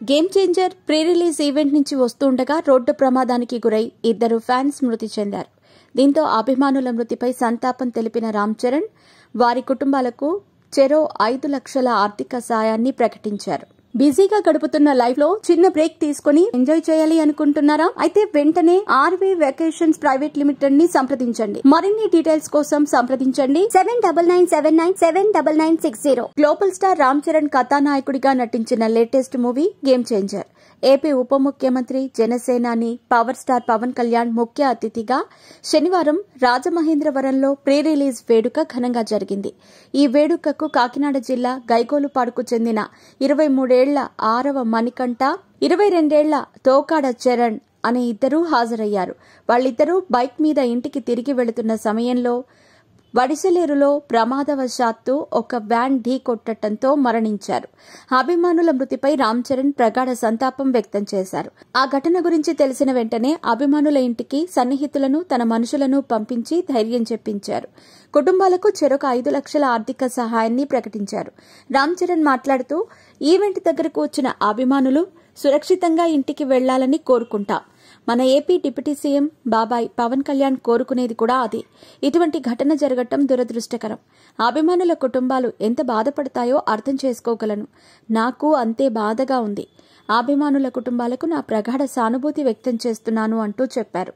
Game changer pre release event నుంచి వస్తుండగా road ప్రమాదానికి గురై 2 ఫ్యాన్స్ మృతి చెందారు. దీంతో అభిమానుల మృతిపై సంతాపం తెలిపిన రామ్ చరణ్ వారి కుటుంబాలకు చెరో 5 లక్షల ఆర్థిక సాయాన్ని ప్రకటించారు. బిజీగా గడుపుతున్న లైఫ్ లో చిన్న బ్రేక్ తీసుకుని ఎంజాయ్ చేయాలి అనుకుంటున్నారా? అయితే వెంటనే ఆర్వీ వెకేషన్స్ ప్రైవేట్ లిమిటెడ్ ని సంప్రదించండి. మరిన్ని డీటెయిల్స్ కోసం సంప్రదించండి 7997979960. గ్లోబల్ స్టార్ రామ్ చరణ్ కథానాయకుడిగా నటించిన latest movie game changer. AP ఉప ముఖ్యమంత్రి జనసేనాని పవర్ స్టార్ పవన్ కళ్యాణ్ ముఖ్య అతిథిగా శనివారం రాజమహేంద్రవరంలో ప్రీ రిలీజ్ వేడుక ఘనంగా జరిగింది. ఈ వేడుకకు కాకినాడ జిల్లా గైగోలుపాడుకు చెందిన 23 ఏళ్ల ఆరవ మణికంఠ, 22 ఏళ్ల తోకాడ చరణ్ అనే ఇద్దరూ హాజరయ్యారు. వాళ్ళిద్దరూ బైక్ మీద ఇంటికి తిరిగి వెళుతున్న సమయంలో వడిసెలేరులో ప్రమాదవశాత్తు ఒక వ్యాన్ ఢీ కొట్టడంతో మరణించారు. అభిమానుల మృతిపై రామ్ చరణ్ ప్రగాఢ సంతాపం వ్యక్తం చేశారు. ఆ ఘటన గురించి తెలిసిన వెంటనే అభిమానుల ఇంటికి సన్నిహితులను, తన మనుషులను పంపించి ధైర్యం చెప్పించారు. కుటుంబాలకు చెరొక 5 లక్షల ఆర్థిక సహాయాన్ని ప్రకటించారు. రామ్ చరణ్ మాట్లాడుతూ, ఈవెంట్ దగ్గరకు వచ్చిన అభిమానులు సురక్షితంగా ఇంటికి వెళ్లాలని కోరుకుంటాం. మన ఏపీ డిప్యూటీ సీఎం బాబాయ్ పవన్ కళ్యాణ్ కోరుకునేది కూడా అదే. ఇటువంటి ఘటన జరగటం దురదృష్టకరం. అభిమానుల కుటుంబాలు ఎంత బాధపడతాయో అర్థం చేసుకోగలను. నాకు అంతే బాధగా ఉంది. అభిమానుల కుటుంబాలకు నా ప్రగాఢ సానుభూతి వ్యక్తం చేస్తున్నాను అంటూ చెప్పారు.